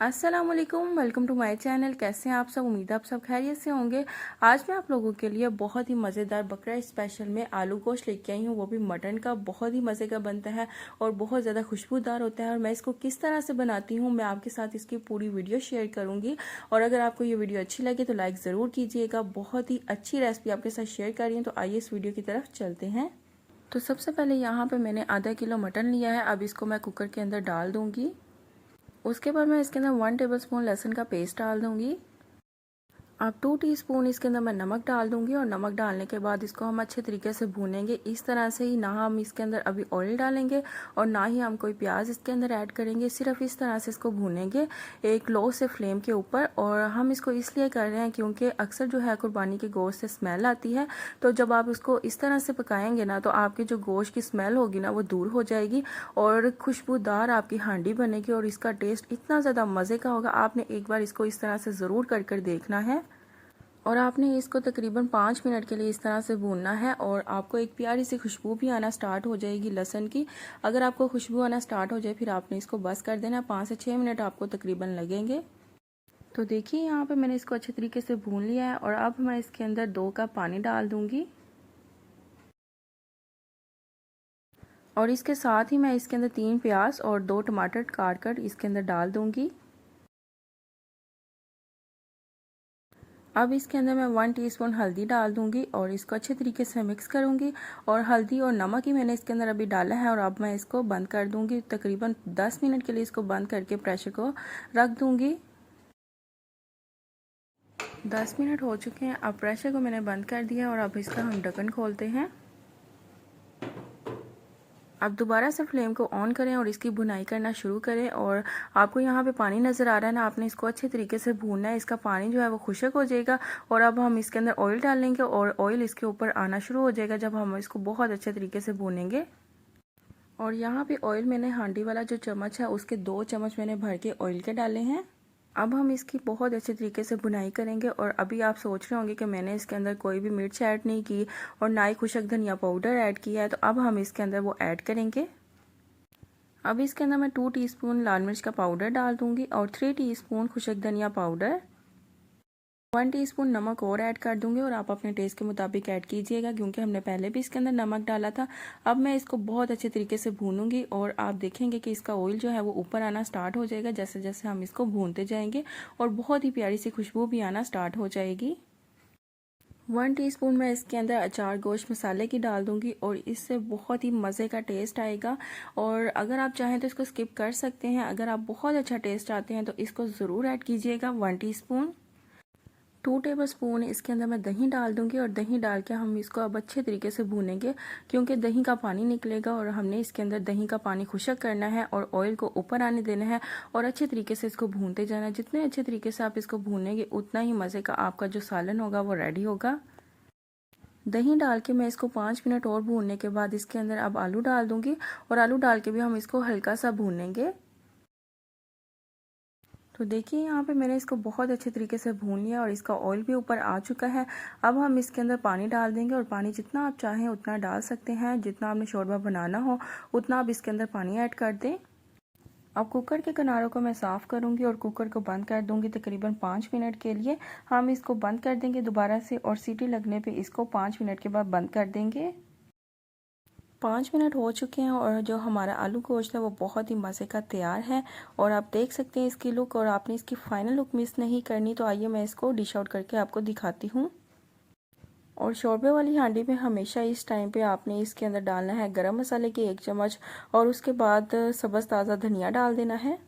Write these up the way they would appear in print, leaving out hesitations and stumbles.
अस्सलामुअलैकुम, welcome to my channel. कैसे हैं आप सब? उम्मीद है आप सब खैरियत से होंगे। आज मैं आप लोगों के लिए बहुत ही मज़ेदार बकरा स्पेशल में आलू गोश्त लेके आई हूँ, वो भी मटन का। बहुत ही मज़े का बनता है और बहुत ज़्यादा खुशबूदार होता है। और मैं इसको किस तरह से बनाती हूँ मैं आपके साथ इसकी पूरी वीडियो शेयर करूँगी। और अगर आपको ये वीडियो अच्छी लगे तो लाइक ज़रूर कीजिएगा। बहुत ही अच्छी रेसिपी आपके साथ शेयर कर रही हूँ, तो आइए इस वीडियो की तरफ चलते हैं। तो सबसे पहले यहाँ पर मैंने आधा किलो मटन लिया है। अब इसको मैं कुकर के अंदर डाल दूँगी। उसके बाद मैं इसके अंदर 1 टेबलस्पून लहसुन का पेस्ट डाल दूंगी। अब 2 टीस्पून इसके अंदर मैं नमक डाल दूंगी और नमक डालने के बाद इसको हम अच्छे तरीके से भूनेंगे। इस तरह से ही, ना हम इसके अंदर अभी ऑयल डालेंगे और ना ही हम कोई प्याज इसके अंदर ऐड करेंगे। सिर्फ इस तरह से इसको भूनेंगे एक लो से फ्लेम के ऊपर। और हम इसको इसलिए कर रहे हैं क्योंकि अक्सर जो है कुर्बानी के गोश्त से स्मेल आती है। तो जब आप इसको इस तरह से पकाएंगे ना तो आपकी जो गोश्त की स्मेल होगी ना वो दूर हो जाएगी और खुशबूदार आपकी हांडी बनेगी और इसका टेस्ट इतना ज़्यादा मज़े का होगा। आपने एक बार इसको इस तरह से ज़रूर कर देखना है। और आपने इसको तकरीबन 5 मिनट के लिए इस तरह से भूनना है और आपको एक प्यारी सी खुशबू भी आना स्टार्ट हो जाएगी लहसुन की। अगर आपको खुशबू आना स्टार्ट हो जाए फिर आपने इसको बस कर देना। 5 से 6 मिनट आपको तकरीबन लगेंगे। तो देखिए यहाँ पे मैंने इसको अच्छे तरीके से भून लिया है और अब मैं इसके अंदर 2 कप पानी डाल दूंगी। और इसके साथ ही मैं इसके अंदर 3 प्याज और 2 टमाटर काट कर इसके अंदर डाल दूंगी। अब इसके अंदर मैं 1 टीस्पून हल्दी डाल दूंगी और इसको अच्छे तरीके से मिक्स करूंगी। और हल्दी और नमक ही मैंने इसके अंदर अभी डाला है और अब मैं इसको बंद कर दूंगी। तकरीबन 10 मिनट के लिए इसको बंद करके प्रेशर को रख दूंगी। 10 मिनट हो चुके हैं। अब प्रेशर को मैंने बंद कर दिया और अब इसका हम ढक्कन खोलते हैं। अब दोबारा से फ्लेम को ऑन करें और इसकी भुनाई करना शुरू करें। और आपको यहाँ पे पानी नज़र आ रहा है ना, आपने इसको अच्छे तरीके से भूनना है। इसका पानी जो है वो खुश्क हो जाएगा और अब हम इसके अंदर ऑयल डालेंगे और ऑयल इसके ऊपर आना शुरू हो जाएगा जब हम इसको बहुत अच्छे तरीके से भूनेंगे। और यहाँ पे ऑयल मैंने हांडी वाला जो चम्मच है उसके 2 चम्मच मैंने भर के ऑयल के डाले हैं। अब हम इसकी बहुत अच्छे तरीके से भुनाई करेंगे। और अभी आप सोच रहे होंगे कि मैंने इसके अंदर कोई भी मिर्च ऐड नहीं की और ना ही खुशक धनिया पाउडर ऐड किया है, तो अब हम इसके अंदर वो ऐड करेंगे। अब इसके अंदर मैं 2 टीस्पून लाल मिर्च का पाउडर डाल दूंगी और 3 टीस्पून खुशक धनिया पाउडर, 1 टीस्पून नमक और ऐड कर दूंगी। और आप अपने टेस्ट के मुताबिक ऐड कीजिएगा क्योंकि हमने पहले भी इसके अंदर नमक डाला था। अब मैं इसको बहुत अच्छे तरीके से भूनूंगी और आप देखेंगे कि इसका ऑयल जो है वो ऊपर आना स्टार्ट हो जाएगा जैसे जैसे हम इसको भूनते जाएंगे और बहुत ही प्यारी सी खुशबू भी आना स्टार्ट हो जाएगी। 1 टीस्पून मैं इसके अंदर अचार गोश्त मसाले की डाल दूंगी और इससे बहुत ही मज़े का टेस्ट आएगा। और अगर आप चाहें तो इसको स्किप कर सकते हैं। अगर आप बहुत अच्छा टेस्ट चाहते हैं तो इसको ज़रूर ऐड कीजिएगा। 1 टीस्पून, 2 टेबलस्पून इसके अंदर मैं दही डाल दूंगी और दही डाल के हम इसको अब अच्छे तरीके से भूनेंगे क्योंकि दही का पानी निकलेगा और हमने इसके अंदर दही का पानी खुश्क करना है और ऑयल को ऊपर आने देना है और अच्छे तरीके से इसको भूनते जाना है। जितने अच्छे तरीके से आप इसको भूनेंगे उतना ही मज़े का आपका जो सालन होगा वो रेडी होगा। दही डाल के मैं इसको 5 मिनट और भूनने के बाद इसके अंदर अब आलू डाल दूंगी और आलू डाल के भी हम इसको हल्का सा भूनेंगे। तो देखिए यहाँ पे मैंने इसको बहुत अच्छे तरीके से भून लिया और इसका ऑयल भी ऊपर आ चुका है। अब हम इसके अंदर पानी डाल देंगे और पानी जितना आप चाहें उतना डाल सकते हैं। जितना आपने शोरबा बनाना हो उतना आप इसके अंदर पानी ऐड कर दें। अब कुकर के किनारों को मैं साफ़ करूंगी और कुकर को बंद कर दूंगी तकरीबन 5 मिनट के लिए। हम इसको बंद कर देंगे दोबारा से और सीटी लगने पे इसको 5 मिनट के बाद बंद कर देंगे। 5 मिनट हो चुके हैं और जो हमारा आलू गोश्त है वो बहुत ही मज़े का तैयार है। और आप देख सकते हैं इसकी लुक और आपने इसकी फ़ाइनल लुक मिस नहीं करनी। तो आइए मैं इसको डिश आउट करके आपको दिखाती हूँ। और शोरबे वाली हांडी में हमेशा इस टाइम पे आपने इसके अंदर डालना है गरम मसाले की 1 चम्मच और उसके बाद सब्ज़ ताज़ा धनिया डाल देना है।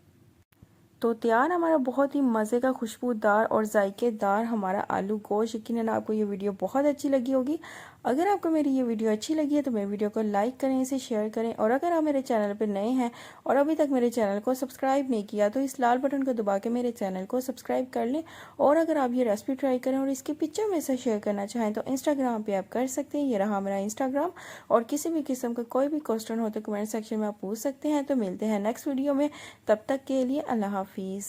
तो तैयार हमारा बहुत ही मज़े का खुशबूदार और जायकेदार हमारा आलू गोश्त। यकीनन आपको ये वीडियो बहुत अच्छी लगी होगी। अगर आपको मेरी ये वीडियो अच्छी लगी है तो मेरे वीडियो को लाइक करें, इसे शेयर करें। और अगर आप मेरे चैनल पर नए हैं और अभी तक मेरे चैनल को सब्सक्राइब नहीं किया तो इस लाल बटन को दबा के मेरे चैनल को सब्सक्राइब कर लें। और अगर आप ये रेसिपी ट्राई करें और इसकी पिक्चर में से शेयर करना चाहें तो इंस्टाग्राम पर आप कर सकते हैं। ये रहा मेरा इंस्टाग्राम। और किसी भी किस्म का कोई भी क्वेश्चन हो तो कमेंट सेक्शन में आप पूछ सकते हैं। तो मिलते हैं नेक्स्ट वीडियो में, तब तक के लिए अल्लाह हाफिज़।